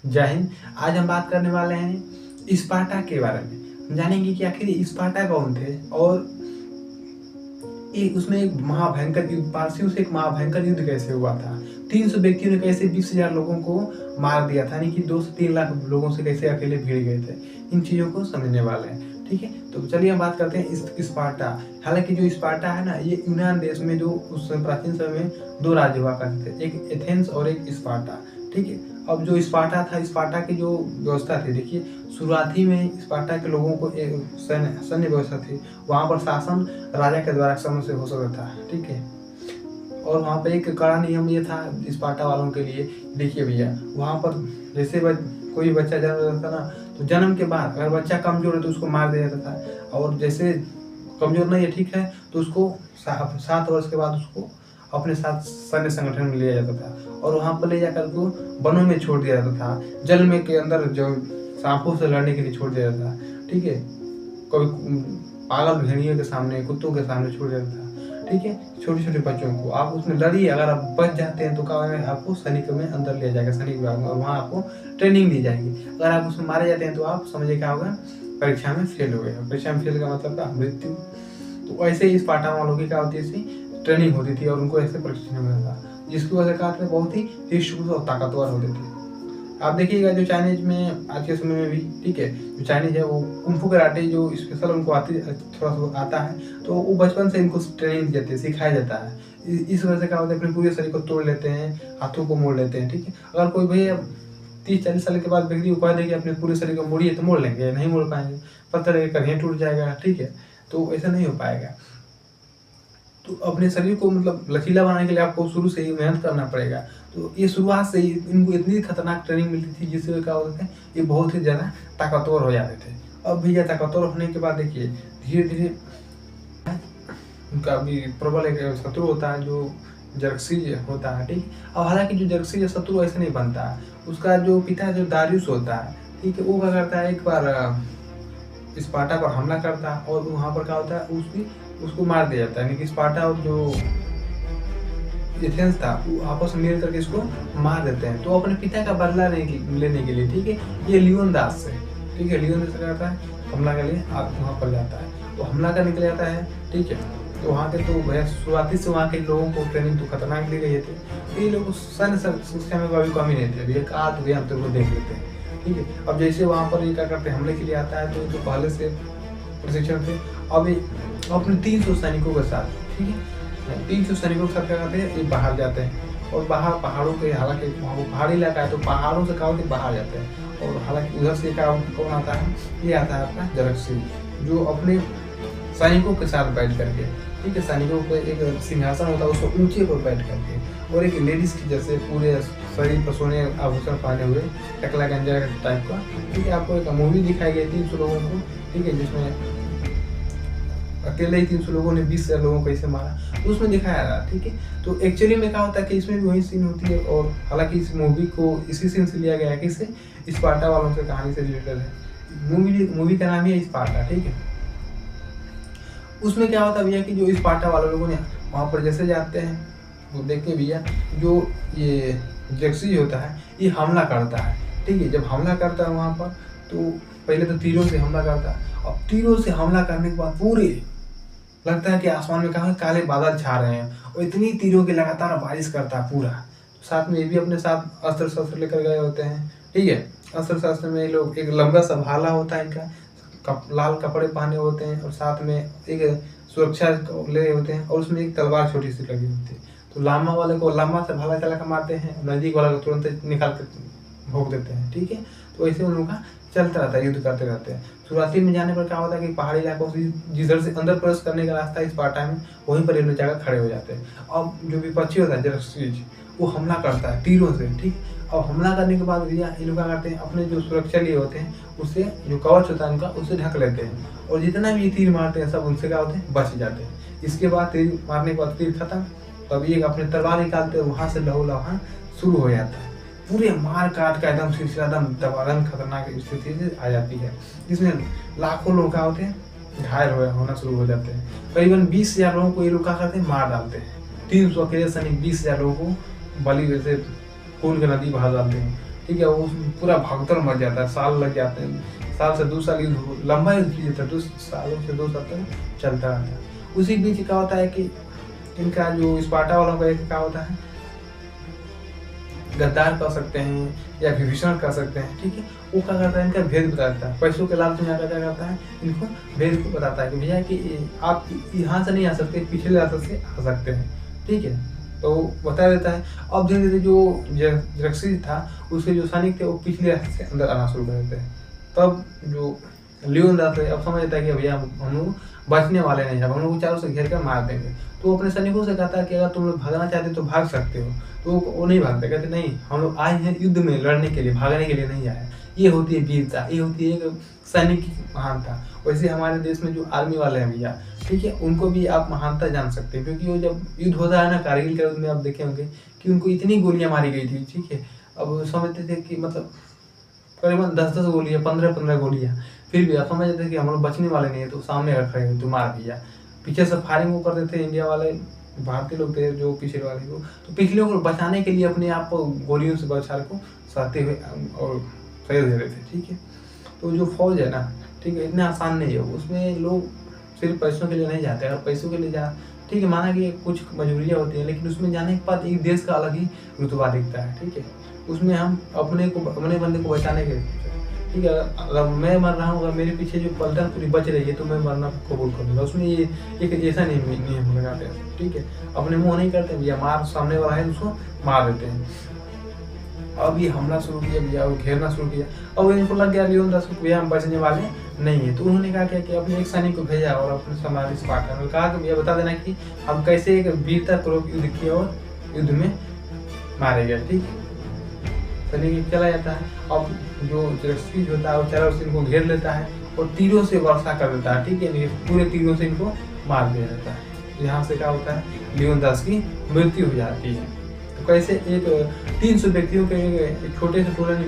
जय हिंद। आज हम बात करने वाले हैं स्पार्टा के बारे में। हम जानेंगे कि आखिर ये स्पार्टा कौन थे और उसमें एक महाभयंकर युद्ध, पारसियों से एक महाभयंकर युद्ध कैसे हुआ था। 300 व्यक्तियों ने कैसे 20,000 लोगों को मार दिया था, यानी कि 2 से 3 लाख लोगों से कैसे अकेले भिड़ गए थे। इन चीज़ों को समझने वाले हैं। ठीक है, तो चलिए हम बात करते हैं स्पार्टा। हालांकि जो स्पार्टा है ना, ये यूनान देश में जो उस प्राचीन समय में 2 राज्य हुआ करते थे, एक एथेंस और एक स्पार्टा। ठीक है, अब जो स्पार्टा था, स्पार्टा की जो व्यवस्था थी, देखिए शुरुआती में स्पार्टा के लोगों को एक सैन्य व्यवस्था थी। वहाँ पर शासन राजा के द्वारा समय से हो सकता था। ठीक है, और वहाँ पे एक कड़ा नियम ये था स्पार्टा वालों के लिए। देखिए भैया, वहाँ पर जैसे कोई बच्चा जन्म लेता था ना, तो जन्म के बाद अगर बच्चा कमजोर है तो उसको मार दिया जाता था, और जैसे कमजोर नहीं है, ठीक है, तो उसको 7 वर्ष के बाद उसको अपने साथ सैन्य संगठन में लिया जाता था, और वहाँ पर ले जाकर को वनों में छोड़ दिया जाता था। जल में के अंदर जो सांपों से लड़ने के लिए छोड़ दिया जाता था। ठीक है, कभी पागल भेड़ियों के सामने, कुत्तों के सामने छोड़ दिया जाता था। ठीक है, छोटे छोटे बच्चों को आप उसमें लड़िए, अगर आप बच जाते हैं तो क्या होगा, आपको सैनिक में अंदर लिया जाएगा, सैनिक विभाग में, और वहाँ आपको ट्रेनिंग दी जाएगी। अगर आप उसमें मारे जाते हैं तो आप समझिए क्या होगा, परीक्षा में फेल हो गए। परीक्षा में फेल का मतलब क्या, मृत्यु। तो ऐसे ही स्पार्टा वालों की क्या होती है, ट्रेनिंग होती थी और उनको ऐसे प्रशिक्षण मिलता था, जिसकी वजह से क्या थे, बहुत ही हृष्ट और ताकतवर होते थे। आप देखिएगा जो चाइनीज में आज के समय में भी, ठीक है, जो चाइनीज है वो कुंफू कराटे जो स्पेशल उनको थोड़ा सा आता है, तो वो बचपन से इनको ट्रेनिंग दी जाती है, सिखाया जाता है। इस वजह से क्या होता है, अपने पूरे शरीर को तोड़ लेते हैं, हाथों को मोड़ लेते हैं। ठीक है, अगर कोई भैया 30-40 साल के बाद व्यक्ति उपाय देगी अपने पूरे शरीर को मोड़िए, तो मोड़ लेंगे, नहीं मोड़ पाएंगे, पत्थर कहीं टूट जाएगा। ठीक है, तो ऐसा नहीं हो पाएगा। तो अपने शरीर को मतलब लचीला बनाने के लिए आपको शुरू से ही मेहनत करना पड़ेगा। तो ये शुरुआत से ही इनको इतनी खतरनाक ट्रेनिंग मिलती थी, जिससे क्या होता है, ये बहुत ही ज़्यादा ताकतवर हो जाते थे। अब भैया ताकतवर होने के बाद देखिए धीरे धीरे उनका भी प्रबल एक शत्रु होता है जो जर्क्सीज होता है। ठीक, अब हालांकि जो जर्क्सीज शत्रु ऐसे नहीं बनता है, उसका जो पिता जो दारियुस होता है, ठीक है, वो क्या करता है, एक बार स्पार्टा पर हमला करता है, और वहाँ पर क्या होता है, उसको मार दिया जाता है। यानी कि स्पार्टा और जो एथेंस था वो आपस में मिल करके इसको मार देते हैं, तो अपने पिता का बदला लेने के लिए, ठीक है, ये लियोनदास से, ठीक है, लियोनदास क्या करता है, हमला के लिए आप वहाँ पर जाता है, वो हमला करने के लिए आता है। ठीक है, तो वहाँ के तो भैया शुरुआती से वहाँ के लोगों को ट्रेनिंग तो खतरनाक दी गई थी, तो ये लोग सैन्य शिक्षा में कभी कमी नहीं थे, भैया कहा तो भैया हम तेरे को देख लेते हैं। ठीक है, अब जैसे वहाँ पर ये क्या करते हैं, हमले के लिए आता है, तो पहले से प्रशिक्षण थे। अब अपने 300 सैनिकों के साथ, ठीक है, 300 सैनिकों के साथ क्या करते हैं, ये बाहर जाते हैं, और बाहर पहाड़ों के, हालांकि वहाँ वो पहाड़ी इलाका है, तो पहाड़ों से क्या होते हैं, बाहर जाते हैं, और हालांकि उधर से क्या कौन आता है, ये आता है आपका जरक्सी, जो अपने सैनिकों के साथ बैठ करके, ठीक है, सैनिकों को एक सिंहासन होता है, उसको ऊंचे पर बैठ करके, और एक लेडीज की जैसे पूरे शरीर पर सोने आभूषण पहने हुए टकला गंजा टाइप का, ठीक है, आपको एक मूवी दिखाई गई 300 लोगों को, ठीक है, जिसमें अकेले ही 300 लोगों ने 20,000 लोगों को ऐसे मारा, तो उसमें दिखाया रहा। ठीक है, तो एक्चुअली में क्या होता है कि इसमें भी वही सीन होती है, और हालांकि इस मूवी को इसी सीन से लिया गया है, किससे, स्पार्टा वालों से कहानी से रिलेटेड है। मूवी का नाम ही है स्पार्टा। ठीक है, उसमें क्या होता है भैया कि जो स्पार्टा वाले लोगों ने वहाँ पर जैसे जाते हैं, वो देखते भैया जो ये जर्सी होता है, ये हमला करता है। ठीक है, जब हमला करता है वहाँ पर, तो पहले तो तीरों से हमला करता है, अब तीरों से हमला करने के बाद पूरे लगता है कि आसमान में कहाँ काले बादल छा रहे हैं, और इतनी तीरों की लगातार बारिश करता है पूरा। साथ में ये भी अपने साथ अस्त्र शस्त्र लेकर गए होते हैं। ठीक है, अस्त्र शस्त्र में लोग एक लंबा सा भाला होता है इनका, लाल कपड़े पहने होते हैं, और साथ में एक सुरक्षा ले होते हैं, और उसमें एक तलवार छोटी सी लगी होती है। तो लामा वाले को लंबा से भाला चला कर मारते हैं, नजदीक वाला को तुरंत निकाल कर भोग देते हैं। ठीक है, तो ऐसे उन लोगों का चलता रहता है, युद्ध करते रहते हैं। शुरुआती में जाने पर क्या होता है कि पहाड़ी इलाकों से जिधर से अंदर प्रवेश करने का रास्ता है स्पार्टा में, वहीं पर ये लोग जाकर खड़े हो जाते हैं। अब जो विपक्षी होता है जरक्सीज, वो हमला करता है तीरों से। ठीक, अब हमला करने के बाद भैया ये लोग क्या करते हैं, अपने जो सुरक्षा लिए होते हैं उससे, जो कवच होता है उनका, उससे ढक लेते हैं, और जितना भी ये तीर मारते हैं सब उनसे क्या होते हैं, बच जाते हैं। इसके बाद तीर मारने के बाद तीर खत्म, तब ये अपने तलवार निकालते हैं, वहाँ से लहू शुरू हो जाता है। पूरे मार काट का एकदम सिलसिला एकदम खतरनाक स्थिति से आ जाती है, जिसमें लाखों लोग क्या होते हैं, घायल होना शुरू हो जाते हैं। करीबन 20,000 लोगों को ये लोग क्या करते हैं, मार डालते हैं। 300 अकेले सैनिक 20,000 लोगों को बलि वैसे खून की नदी बहा डालते हैं। ठीक है, वो पूरा भागदौड़ मच जाता है, साल लग जाते हैं, साल से 2 साल युद्ध, लंबा युद्ध होता है, 2 सालों से 2 साल तक चलता रहता है। उसी बीच क्या होता है कि इनका जो स्पार्टा वालों का क्या होता है, गद्दार कह सकते हैं या विभीषण कह सकते हैं, ठीक है, वो क्या करता है, इनका भेद बताता है, पैसों के लालच में आकर क्या करता है, इनको भेद को बताता है कि भैया कि आप यहाँ से नहीं आ सकते, पिछले रास्ते से आ सकते हैं, ठीक है, तो बता देता है। अब धीरे धीरे जो जरक्सिस था उसके जो सैनिक थे वो पिछले रास्ते से अंदर आना शुरू कर देते हैं। तब जो लियोनदास है अब समझ लेता है कि भैया हम लोग बचने वाले नहीं हैं, हम लोग को चारों से घेर कर मार देंगे। तो वो अपने सैनिकों से कहता है कि अगर तुम लोग भागना चाहते हो तो भाग सकते हो, तो वो नहीं भागते, कहते नहीं, हम लोग आए हैं युद्ध में लड़ने के लिए, भागने के लिए नहीं आए। ये होती है वीरता, ये होती है एक सैनिक की महानता। वैसे हमारे देश में जो आर्मी वाले हैं भैया, ठीक है, उनको भी आप महानता जान सकते हैं, क्योंकि वो जब युद्ध होता है ना, कारगिल के युद्ध में आप देखे होंगे कि उनको इतनी गोलियां मारी गई थी, ठीक है, अब समझते थे कि मतलब करीबन 10-10 गोलियां, 15-15 गोलियां, फिर भी आप समझ जाते कि हम लोग बचने वाले नहीं है, तो सामने अगर खड़े तो मार भैया। पीछे से फायरिंग वो करते थे इंडिया वाले, भारतीय लोग थे जो पीछे वाले को, तो पिछले को बचाने के लिए अपने आप को गोलियों से बचाने को सहते हुए और शहीद दे रहे थे, ठीक है। तो जो फौज है ना, ठीक है, इतना आसान नहीं है, उसमें लोग सिर्फ पैसों के लिए नहीं जाते। अगर पैसों के लिए जा, ठीक है, माना कि कुछ मजबूरियाँ होती हैं, लेकिन उसमें जाने के बाद एक देश का अलग ही रुतबा दिखता है, ठीक है। उसमें हम अपने बंदे को बचाने के, ठीक है, अगर मैं मर रहा हूँ, अगर मेरे पीछे जो पलटन पूरी बच रही है तो मैं मरना कबूल कर लूँगा। उसमें ये एक ऐसा नियम लगाते हैं, ठीक है, अपने मुँह नहीं करते भैया, मार सामने वाला है उसको मार देते हैं। अब ये हमला शुरू किया भैया, वो घेरना शुरू किया। अब इनको लग गया लियोनदास को भैया हम बचने वाले नहीं है, तो उन्होंने कहा क्या कि अपने एक सैनिक को भेजा और अपने समाधि स्पार्टा में कहा कि भैया बता देना कि हम कैसे एक वीरतापूर्वक युद्ध किया और युद्ध में मारे गए, ठीक है। सैनिक चला जाता है। अब जो जरक्सिस होता है वो चारों से इनको घेर लेता है और तीरों से वर्षा कर देता है, ठीक है, पूरे तीरों से इनको मार दिया जाता है। यहाँ से क्या होता है, लियोनदास की मृत्यु हो जाती है। तो कैसे एक 300 व्यक्तियों के एक छोटे से टोले ने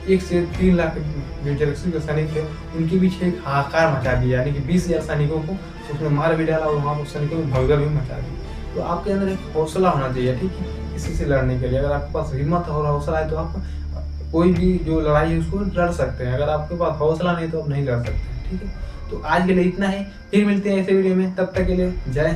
1 से 3 लाख जो जरक्सिस के सैनिक थे उनके बीच एक हाहाकार मचा दिया, यानी कि 20,000 सैनिकों को उसने मार भी डाला और वहाँ पर सैनिकों में भगदड़ भी मचा दी। तो आपके अंदर एक हौसला होना चाहिए, ठीक है, किसी से लड़ने के लिए। अगर आपके पास हिम्मत और हौसला है तो आप कोई भी जो लड़ाई है उसको लड़ सकते हैं। अगर आपके पास हौसला नहीं तो आप नहीं लड़ सकते, ठीक है। तो आज के लिए इतना ही, फिर मिलते हैं ऐसे वीडियो में, तब तक के लिए जय हिंद।